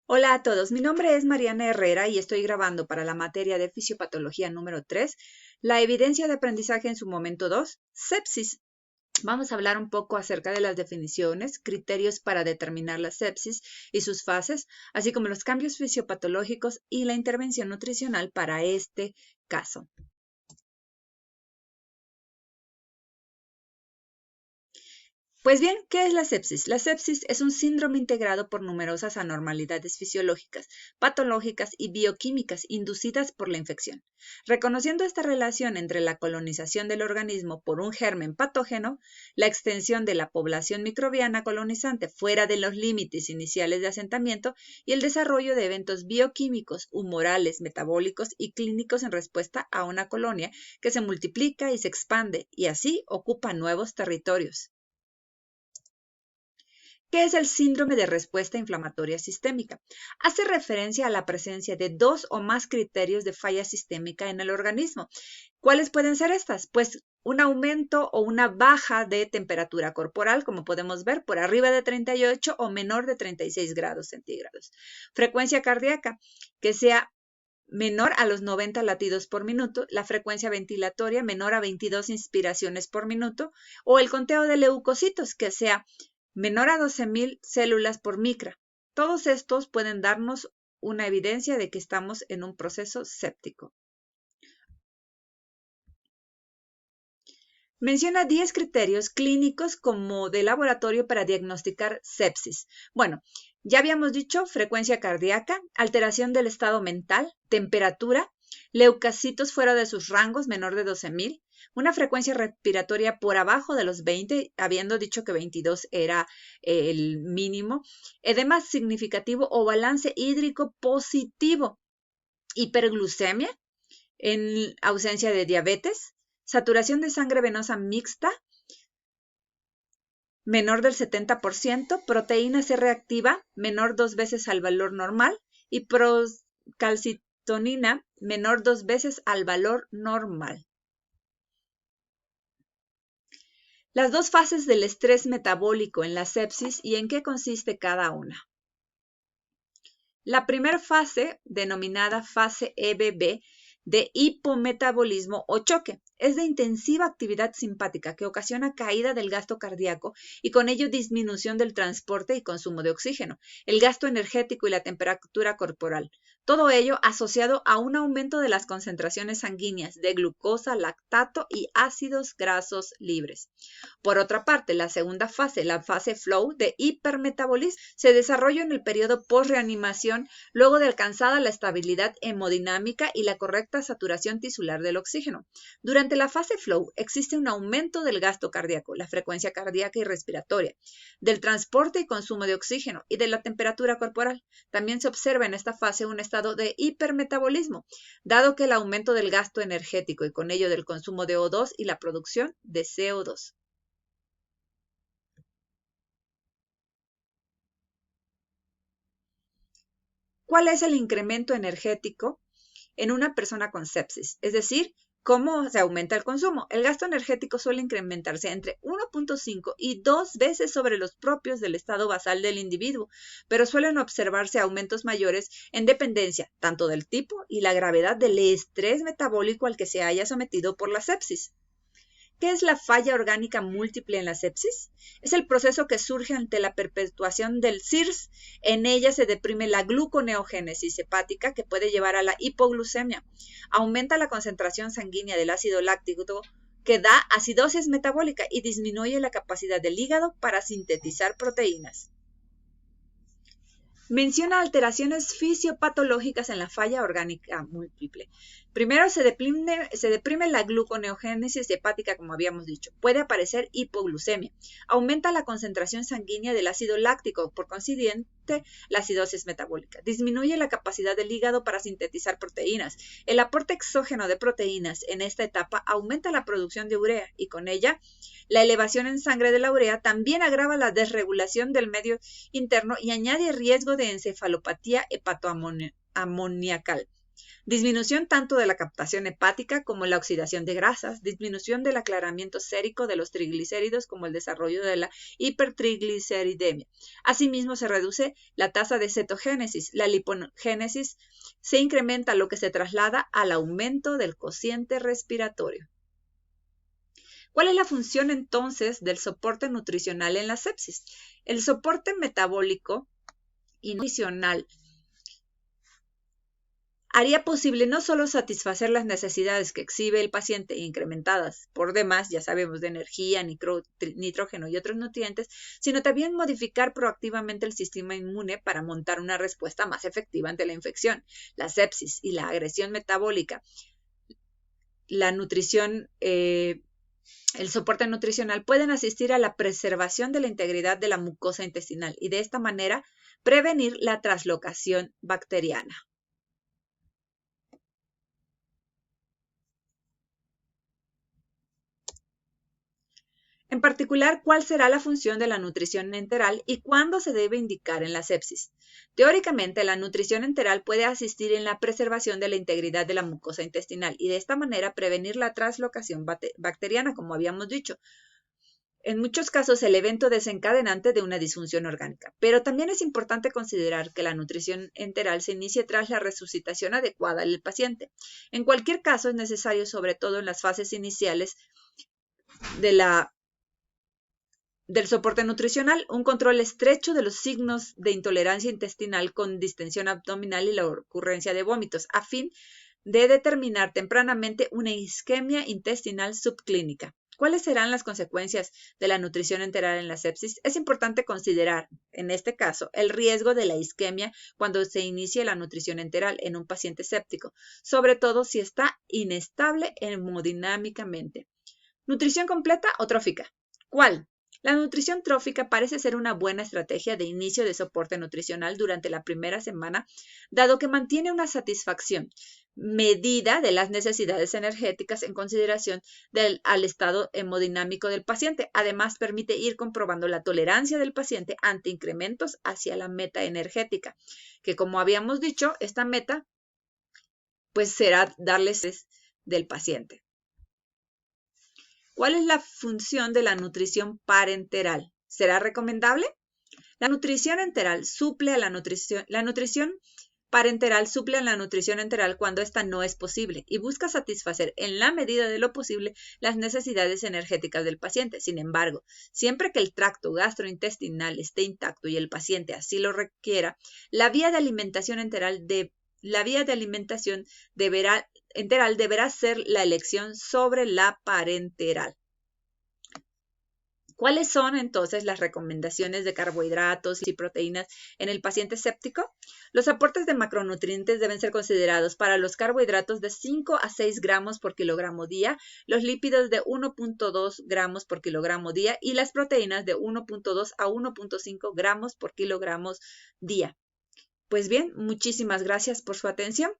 Hola a todos, mi nombre es Mariana Herrera y estoy grabando para la materia de fisiopatología número 3, la evidencia de aprendizaje en su momento 2, sepsis. Vamos a hablar un poco acerca de las definiciones, criterios para determinar la sepsis y sus fases, así como los cambios fisiopatológicos y la intervención nutricional para este caso. Pues bien, ¿qué es la sepsis? La sepsis es un síndrome integrado por numerosas anormalidades fisiológicas, patológicas y bioquímicas inducidas por la infección. Reconociendo esta relación entre la colonización del organismo por un germen patógeno, la extensión de la población microbiana colonizante fuera de los límites iniciales de asentamiento y el desarrollo de eventos bioquímicos, humorales, metabólicos y clínicos en respuesta a una colonia que se multiplica y se expande y así ocupa nuevos territorios. ¿Qué es el síndrome de respuesta inflamatoria sistémica? Hace referencia a la presencia de dos o más criterios de falla sistémica en el organismo. ¿Cuáles pueden ser estas? Pues un aumento o una baja de temperatura corporal, como podemos ver, por arriba de 38 o menor de 36 grados centígrados. Frecuencia cardíaca, que sea menor a los 90 latidos por minuto, la frecuencia ventilatoria menor a 22 inspiraciones por minuto, o el conteo de leucocitos, que sea menor a 12.000 células por micra. Todos estos pueden darnos una evidencia de que estamos en un proceso séptico. Menciona 10 criterios clínicos como de laboratorio para diagnosticar sepsis. Bueno, ya habíamos dicho frecuencia cardíaca, alteración del estado mental, temperatura, leucocitos fuera de sus rangos menor de 12.000, una frecuencia respiratoria por abajo de los 20, habiendo dicho que 22 era el mínimo, edema significativo o balance hídrico positivo, hiperglucemia en ausencia de diabetes, saturación de sangre venosa mixta menor del 70%, proteína C reactiva menor 2 veces al valor normal y procalcitonina menor 2 veces al valor normal. Las dos fases del estrés metabólico en la sepsis y en qué consiste cada una. La primera fase, denominada fase EBB, de hipometabolismo o choque, es de intensiva actividad simpática que ocasiona caída del gasto cardíaco y con ello disminución del transporte y consumo de oxígeno, el gasto energético y la temperatura corporal. Todo ello asociado a un aumento de las concentraciones sanguíneas de glucosa, lactato y ácidos grasos libres. Por otra parte, la segunda fase, la fase flow de hipermetabolismo, se desarrolla en el periodo post-reanimación luego de alcanzada la estabilidad hemodinámica y la correcta saturación tisular del oxígeno. Durante la fase flow existe un aumento del gasto cardíaco, la frecuencia cardíaca y respiratoria, del transporte y consumo de oxígeno y de la temperatura corporal. También se observa en esta fase un estado de hipermetabolismo, dado que el aumento del gasto energético y con ello del consumo de O2 y la producción de CO2. ¿Cuál es el incremento energético en una persona con sepsis? Es decir, ¿cómo se aumenta el consumo? El gasto energético suele incrementarse entre 1.5 y 2 veces sobre los propios del estado basal del individuo, pero suelen observarse aumentos mayores en dependencia tanto del tipo y la gravedad del estrés metabólico al que se haya sometido por la sepsis. ¿Qué es la falla orgánica múltiple en la sepsis? Es el proceso que surge ante la perpetuación del CIRS. En ella se deprime la gluconeogénesis hepática que puede llevar a la hipoglucemia. Aumenta la concentración sanguínea del ácido láctico que da acidosis metabólica y disminuye la capacidad del hígado para sintetizar proteínas. Menciona alteraciones fisiopatológicas en la falla orgánica múltiple. Primero, se deprime la gluconeogénesis hepática, como habíamos dicho. Puede aparecer hipoglucemia. Aumenta la concentración sanguínea del ácido láctico, por consiguiente, la acidosis metabólica. Disminuye la capacidad del hígado para sintetizar proteínas. El aporte exógeno de proteínas en esta etapa aumenta la producción de urea y con ella la elevación en sangre de la urea también agrava la desregulación del medio interno y añade riesgo de encefalopatía hepatoamoniacal. Disminución tanto de la captación hepática como la oxidación de grasas, disminución del aclaramiento sérico de los triglicéridos como el desarrollo de la hipertrigliceridemia. Asimismo, se reduce la tasa de cetogénesis, la lipogénesis se incrementa, lo que se traslada al aumento del cociente respiratorio. ¿Cuál es la función entonces del soporte nutricional en la sepsis? El soporte metabólico y nutricional haría posible no solo satisfacer las necesidades que exhibe el paciente incrementadas por demás, ya sabemos, de energía, nitrógeno y otros nutrientes, sino también modificar proactivamente el sistema inmune para montar una respuesta más efectiva ante la infección. La sepsis y la agresión metabólica, la nutrición, el soporte nutricional pueden asistir a la preservación de la integridad de la mucosa intestinal y de esta manera prevenir la translocación bacteriana. En particular, ¿cuál será la función de la nutrición enteral y cuándo se debe indicar en la sepsis? Teóricamente, la nutrición enteral puede asistir en la preservación de la integridad de la mucosa intestinal y de esta manera prevenir la translocación bacteriana, como habíamos dicho. En muchos casos, el evento desencadenante de una disfunción orgánica. Pero también es importante considerar que la nutrición enteral se inicie tras la resucitación adecuada del paciente. En cualquier caso, es necesario, sobre todo en las fases iniciales del soporte nutricional, un control estrecho de los signos de intolerancia intestinal con distensión abdominal y la ocurrencia de vómitos, a fin de determinar tempranamente una isquemia intestinal subclínica. ¿Cuáles serán las consecuencias de la nutrición enteral en la sepsis? Es importante considerar, en este caso, el riesgo de la isquemia cuando se inicie la nutrición enteral en un paciente séptico, sobre todo si está inestable hemodinámicamente. ¿Nutrición completa o trófica? ¿Cuál? La nutrición trófica parece ser una buena estrategia de inicio de soporte nutricional durante la primera semana, dado que mantiene una satisfacción medida de las necesidades energéticas en consideración al estado hemodinámico del paciente. Además, permite ir comprobando la tolerancia del paciente ante incrementos hacia la meta energética, que como habíamos dicho, esta meta pues será darles del paciente. ¿Cuál es la función de la nutrición parenteral? ¿Será recomendable? La nutrición enteral suple a la nutrición parenteral suple a la nutrición enteral cuando esta no es posible y busca satisfacer en la medida de lo posible las necesidades energéticas del paciente. Sin embargo, siempre que el tracto gastrointestinal esté intacto y el paciente así lo requiera, la vía de alimentación enteral deberá ser la elección sobre la parenteral. ¿Cuáles son entonces las recomendaciones de carbohidratos y proteínas en el paciente séptico? Los aportes de macronutrientes deben ser considerados para los carbohidratos de 5 a 6 gramos por kilogramo día, los lípidos de 1.2 gramos por kilogramo día y las proteínas de 1.2 a 1.5 gramos por kilogramo día. Pues bien, muchísimas gracias por su atención.